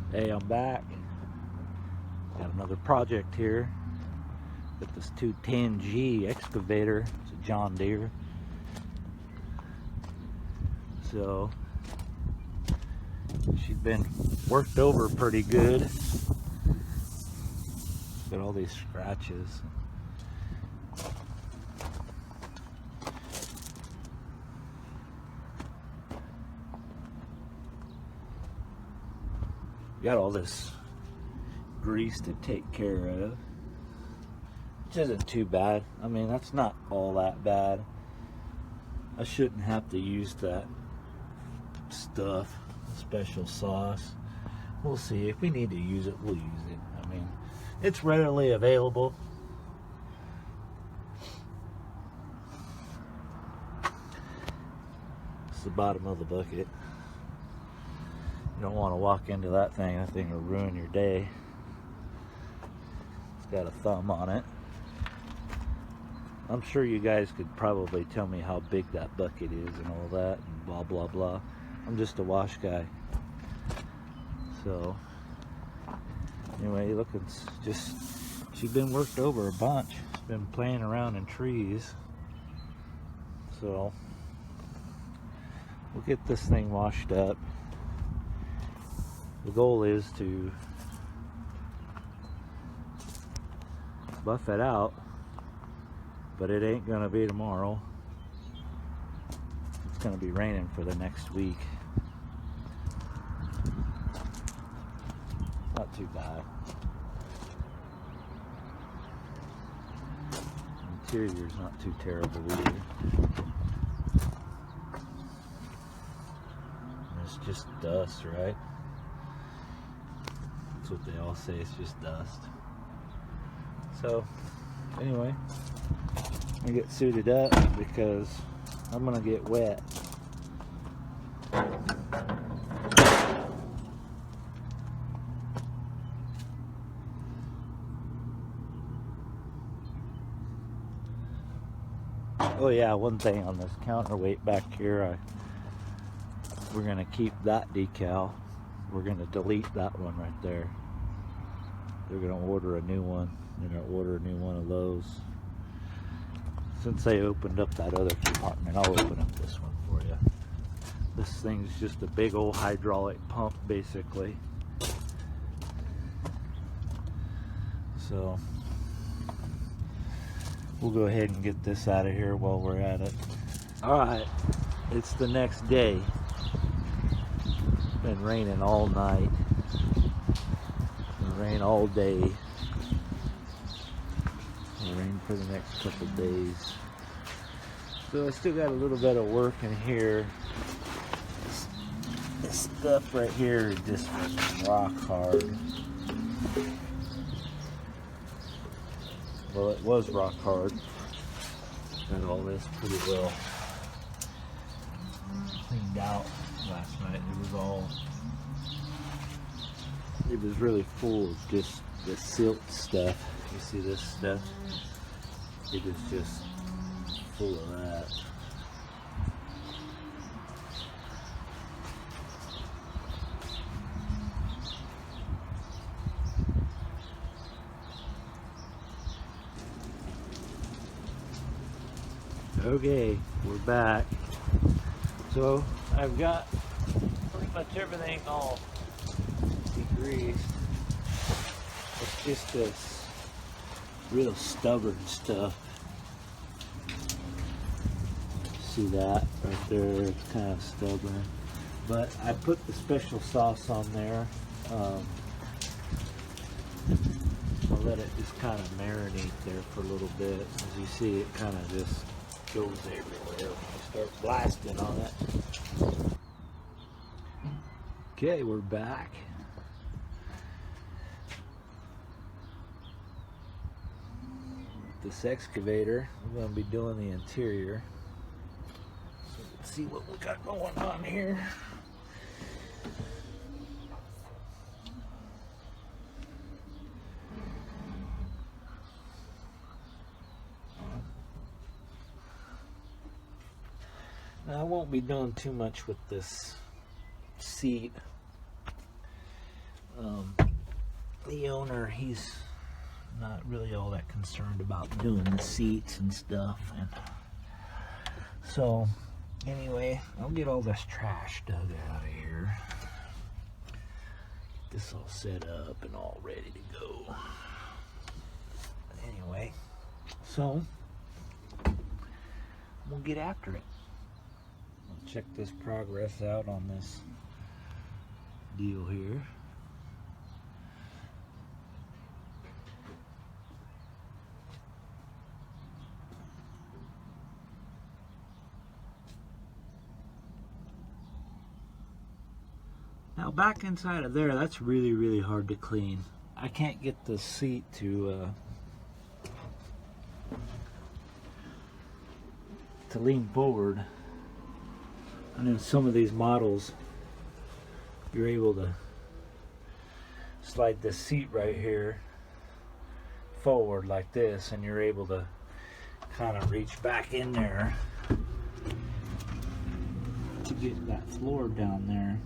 Hey, I'm back. Got another project here with this 210G excavator. It's a John Deere. So she's been worked over pretty good. Got all these scratches. Got all this grease to take care of, which isn't too bad. I mean, that's not all that bad. I shouldn't have to use that stuff, special sauce. We'll see. If we need to use it, we'll use it. I mean, it's readily available. It's the bottom of the bucket. You don't want to walk into that thing. That thing will ruin your day. It's got a thumb on it. I'm sure you guys could probably tell me how big that bucket is and all that and blah blah blah. I'm just a wash guy. So anyway, look, it's just, she's been worked over a bunch. She's been playing around in trees. So we'll get this thing washed up. The goal is to buff it out, but it ain't gonna be tomorrow. It's gonna be raining for the next week. Not too bad. The interior's not too terrible either. It's just dust, right? That's what they all say, it's just dust. So anyway, I get suited up because I'm gonna get wet. Oh yeah, one thing on this counterweight back here, we're gonna keep that decal. We're gonna delete that one right there. They're gonna order a new one. They're gonna order a new one of those. Since they opened up that other compartment, I'll open up this one for you. This thing's just a big old hydraulic pump, basically. So we'll go ahead and get this out of here while we're at it. All right, it's the next day. Been raining all night. It'll rain all day. It'll rain for the next couple days. So I still got a little bit of work in here. This stuff right here is just rock hard. Well, it was rock hard. Got all this pretty well cleaned out last night. It was really full of just the silt stuff. You see this stuff? It was just full of that. Okay, we're back. So I've got pretty much everything all degreased. It's just this real stubborn stuff. See that right there? It's kind of stubborn. But I put the special sauce on there. I'll let it just kind of marinate there for a little bit. As you see, it kind of just goes everywhere when you start blasting on it. Okay, we're back. this excavator. We're going to be doing the interior. So let's see what we got going on here. Now, I won't be doing too much with this seat. The owner, he's not really all that concerned about doing the seats and stuff, and so anyway, I'll get all this trash dug out of here, get this all set up and all ready to go. Anyway, so we'll get after it. I'll check this progress out on this deal here. Now back inside of there, that's really, really hard to clean. I can't get the seat to lean forward. I know some of these models, you're able to slide the seat right here forward like this, and you're able to kind of reach back in there to get that floor down there.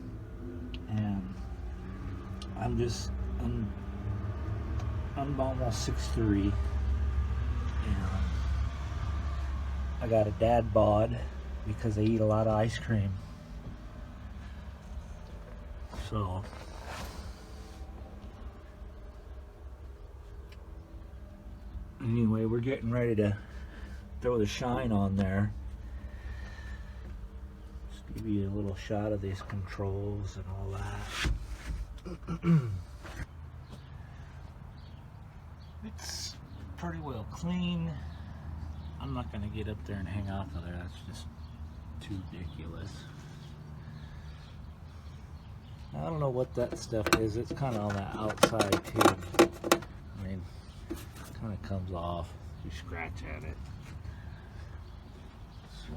And I'm almost 6'3", and I got a dad bod because I eat a lot of ice cream. So anyway, we're getting ready to throw the shine on there. Give you a little shot of these controls and all that. It's pretty well clean. I'm not going to get up there and hang off of there. That's just too ridiculous. I don't know what that stuff is. It's kind of on the outside too. I mean, it kind of comes off. You scratch at it. So.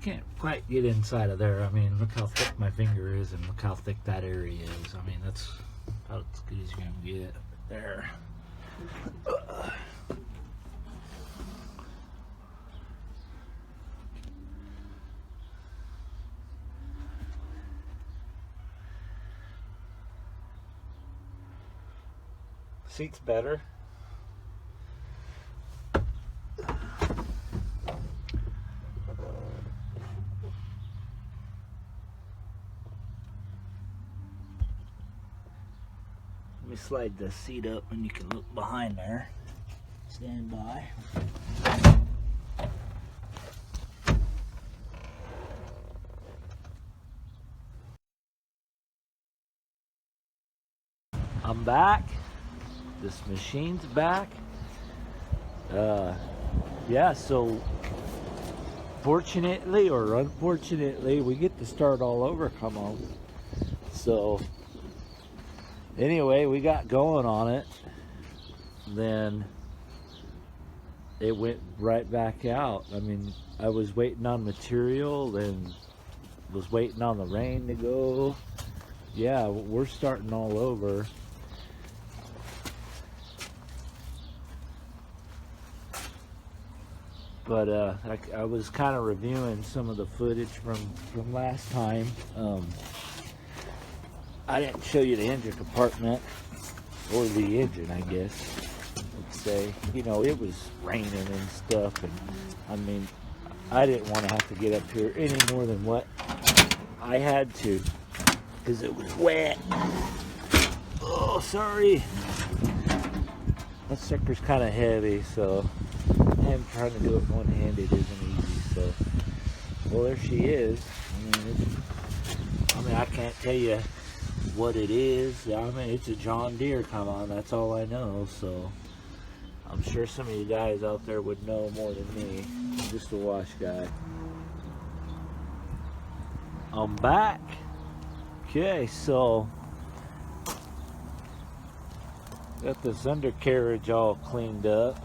Can't quite get inside of there. I mean, look how thick my finger is, and look how thick that area is. I mean, that's about as good as you're gonna get there. Seat's better. Let me slide the seat up and you can look behind there. Stand by. I'm back. This machine's back. Yeah, so fortunately or unfortunately, we get to start all over, come on. So anyway, we got going on it, then it went right back out. I mean, I was waiting on material, then was waiting on the rain to go. Yeah, we're starting all over. But I was kind of reviewing some of the footage from last time. I didn't show you the engine compartment, or the engine, I guess, let's say. You know, it was raining and stuff, and I mean, I didn't want to have to get up here any more than what I had to, because it was wet. Oh, sorry. That sucker's kind of heavy, so him trying to do it one-handed isn't easy. So, well, there she is. I mean, I can't tell you what it is. I mean, it's a John Deere, come on, that's all I know. So I'm sure some of you guys out there would know more than me. I'm just a wash guy. I'm back. Okay, so Got this undercarriage all cleaned up.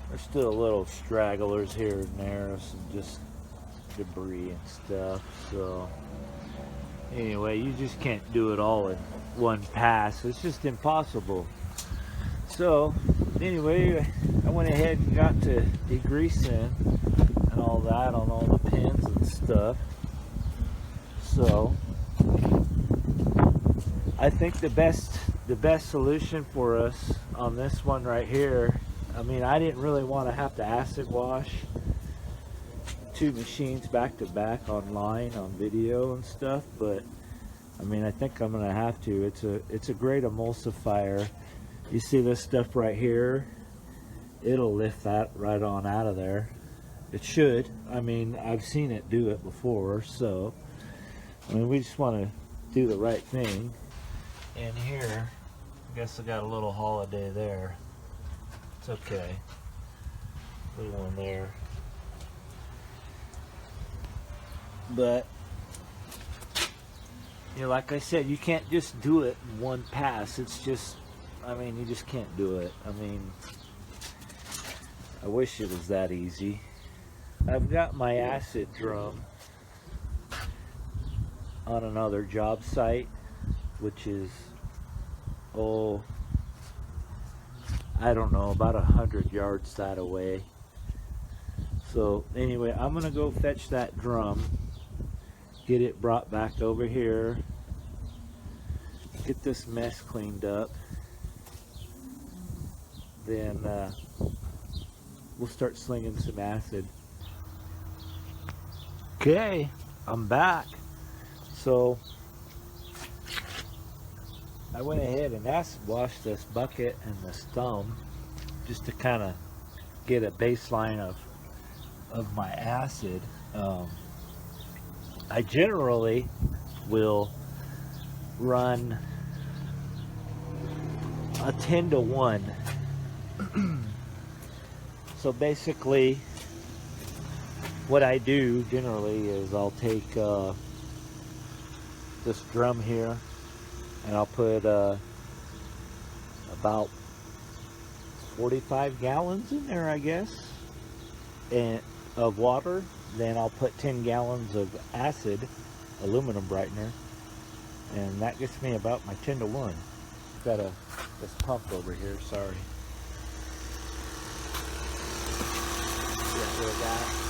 There's still little stragglers here and there, some just debris and stuff. So anyway, you just can't do it all in one pass. It's just impossible. So anyway, I went ahead and got to degreasing and all that on all the pins and stuff. So I think the best solution for us on this one right here, I mean, I didn't really want to have to acid wash two machines back to back online on video and stuff, but I mean, I think I'm gonna have to. It's a great emulsifier. You see this stuff right here, it'll lift that right on out of there. It should. I mean, I've seen it do it before. So I mean, we just want to do the right thing. In here, I guess I got a little holiday there. It's okay. Little one there. But, you know, like I said, you can't just do it in one pass. It's just, I mean, you just can't do it. I mean, I wish it was that easy. I've got my acid drum on another job site, which is, oh, I don't know, about 100 yards that away. So anyway, I'm gonna go fetch that drum, get it brought back over here, get this mess cleaned up, then we'll start slinging some acid. Okay, I'm back. So I went ahead and acid washed this bucket and this thumb just to kind of get a baseline of my acid. I generally will run a 10-to-1. So basically what I do generally is I'll take this drum here and I'll put about 45 gallons in there, I guess, and of water. Then I'll put 10 gallons of acid, aluminum brightener, and that gets me about my 10-to-1. Got this pump over here, sorry. Get rid of that.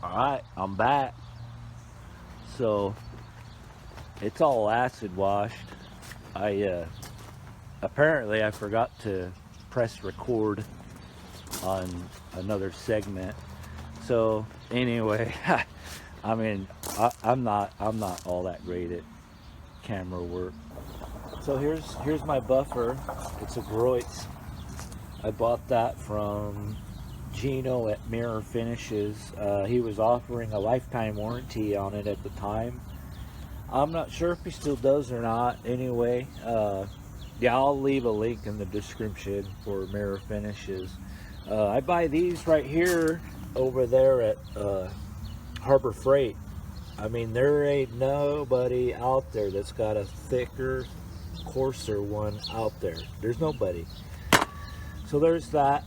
Alright, I'm back. So it's all acid washed. Apparently I forgot to press record on another segment. So anyway, I mean, I'm not all that great at camera work. So here's my buffer. It's a Groit's I bought that from Gino at Mirror Finishes. He was offering a lifetime warranty on it at the time. I'm not sure if he still does or not. Anyway, yeah, I'll leave a link in the description for Mirror Finishes. I buy these right here over there at Harbor Freight. I mean, there ain't nobody out there that's got a thicker, coarser one out there. There's nobody. So there's that.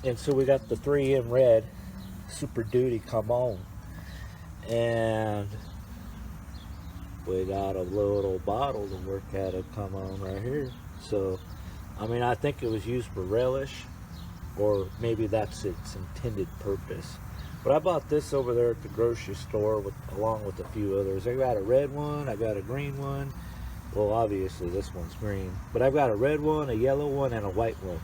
And so we got the 3M red Super Duty come on. And we got a little bottle to work at it come on right here. So, I mean, I think it was used for relish, or maybe that's its intended purpose. But I bought this over there at the grocery store along with a few others. I got a red one, I got a green one. Well, obviously this one's green. But I've got a red one, a yellow one, and a white one.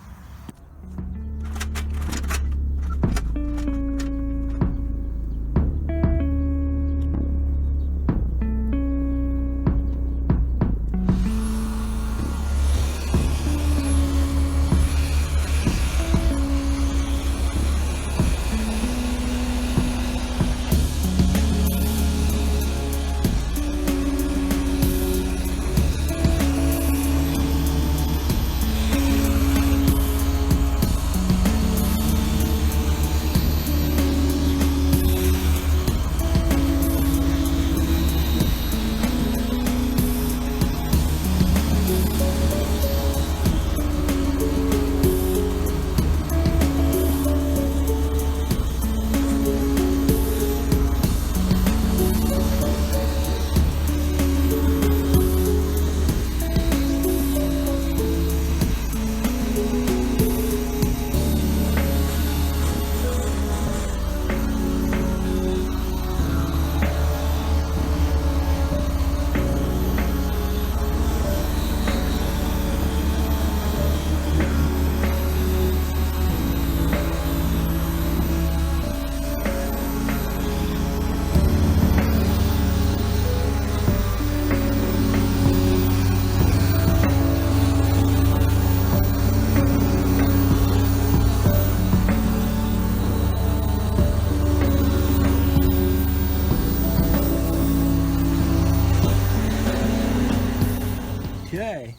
Okay,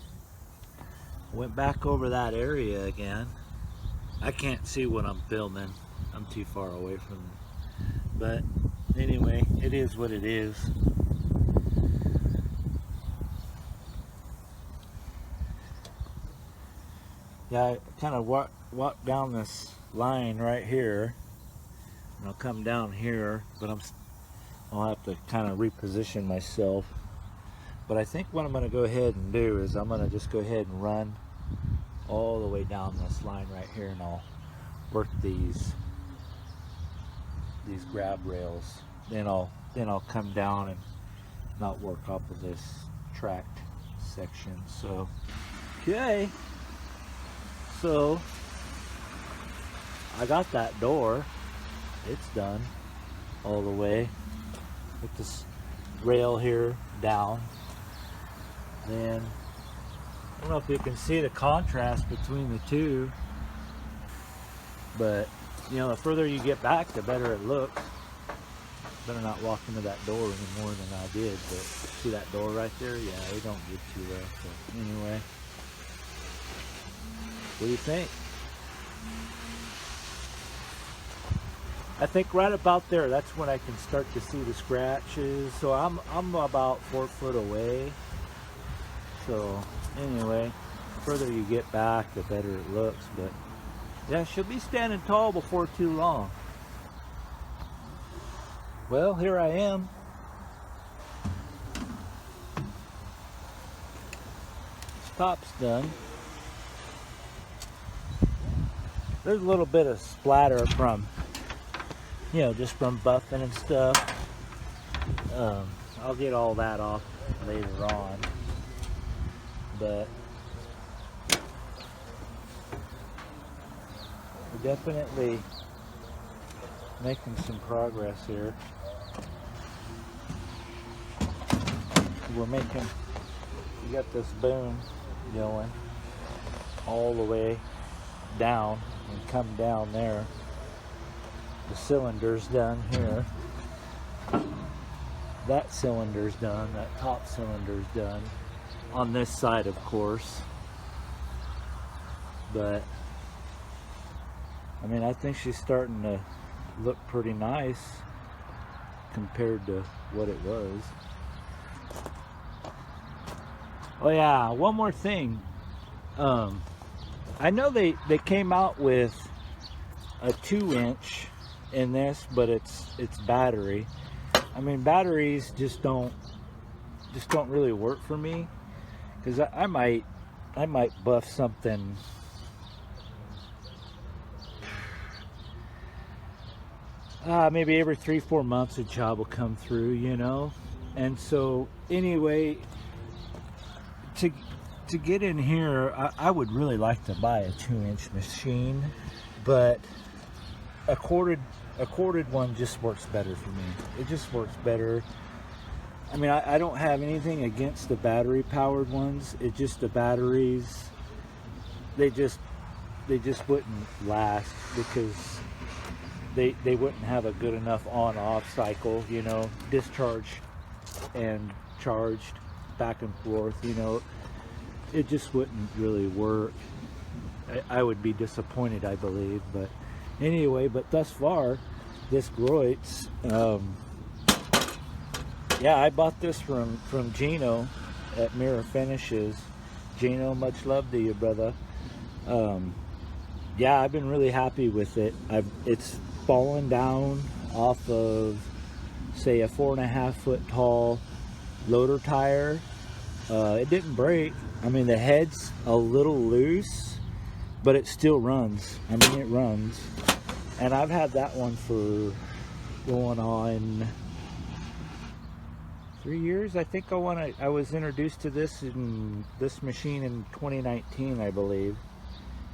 went back over that area again. I can't see what I'm filming. I'm too far away from it. But anyway, it is what it is. Yeah, I kind of walk down this line right here, and I'll come down here, but I'll have to kind of reposition myself. But I think what I'm going to go ahead and do is I'm going to just go ahead and run all the way down this line right here, and I'll work these grab rails. Then I'll come down and not work off of this tracked section. So, okay. So I got that door. It's done all the way with this rail here down. Then I don't know if you can see the contrast between the two, but you know, the further you get back, the better it looks. Better not walk into that door any more than I did. But see that door right there? Yeah, it don't get too rough. But anyway, what do you think? I think right about there, that's when I can start to see the scratches. So I'm about 4 foot away. So anyway, the further you get back, the better it looks. But yeah, she'll be standing tall before too long. Well, here I am. Top's done. There's a little bit of splatter from, you know, just from buffing and stuff. I'll get all that off later on. But we're definitely making some progress here. We got this boom going all the way down and come down there. The cylinder's done here. That cylinder's done. That top cylinder's done. On this side, of course. But I mean, I think she's starting to look pretty nice compared to what it was. Oh yeah, one more thing. I know they came out with a 2-inch in this, but it's battery. I mean, batteries just don't really work for me, because I might buff something. Maybe every 3-4 months a job will come through, you know. And so anyway, to get in here, I would really like to buy a 2-inch machine, but a corded one just works better for me. It just works better. I mean, I don't have anything against the battery powered ones. It's just the batteries, they just wouldn't last, because they wouldn't have a good enough on-off cycle, you know, discharge and charged back and forth, you know. It just wouldn't really work. I would be disappointed, I believe. But anyway, but thus far, this Groit's, yeah, I bought this from Gino at Mirror Finishes. Gino, much love to you, brother. Yeah, I've been really happy with it. It's fallen down off of, say, a 4.5 foot tall loader tire. It didn't break. I mean, the head's a little loose, but it still runs. I mean, it runs. And I've had that one for going on 3 years. I think I was introduced to this machine in 2019, I believe.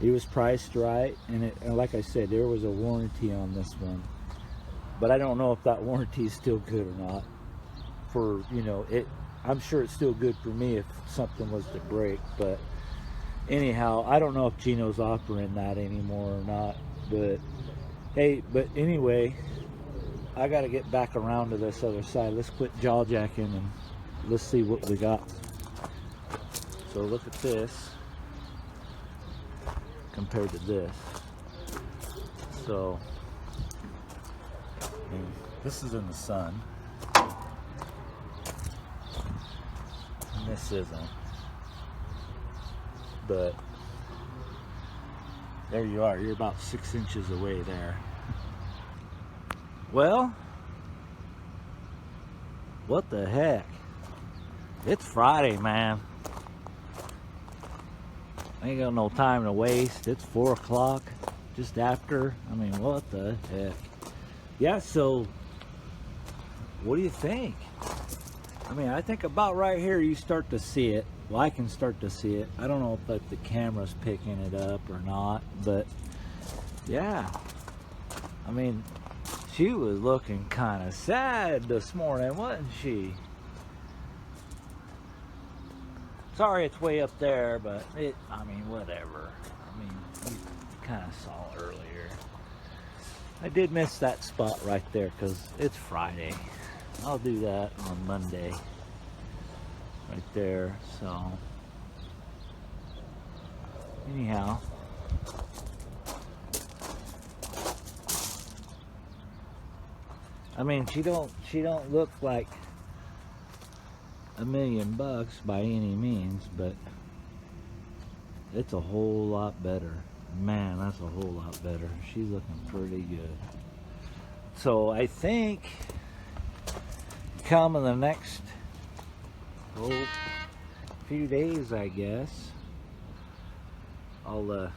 It was priced right, and like I said, there was a warranty on this one. But I don't know if that warranty is still good or not. For, you know, I'm sure it's still good for me if something was to break. But anyhow, I don't know if Gino's offering that anymore or not. But hey, but anyway, I got to get back around to this other side. Let's quit jaw jacking and let's see what we got. So look at this compared to this. So this is in the sun, and this isn't. But there you are. You're about 6 inches away there. Well, what the heck? It's Friday, man. I ain't got no time to waste. It's 4 o'clock, just after. I mean, what the heck? Yeah, so what do you think? I mean, I think about right here you start to see it. Well, I can start to see it. I don't know if the camera's picking it up or not, but yeah. I mean, she was looking kind of sad this morning, wasn't she? Sorry it's way up there, but I mean, whatever. I mean, you kind of saw it earlier. I did miss that spot right there because it's Friday. I'll do that on Monday. Right there, so. Anyhow. I mean, she don't look like $1 million by any means, but it's a whole lot better. Man, that's a whole lot better. She's looking pretty good. So I think come in the next few days, I guess, I'll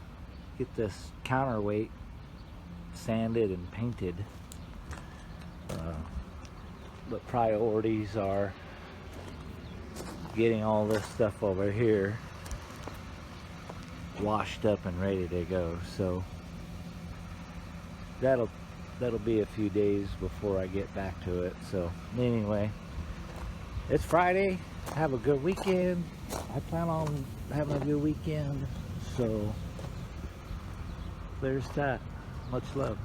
get this counterweight sanded and painted. But priorities are getting all this stuff over here washed up and ready to go. So that'll be a few days before I get back to it. So anyway, it's Friday. Have a good weekend. I plan on having a good weekend. So there's that. Much love.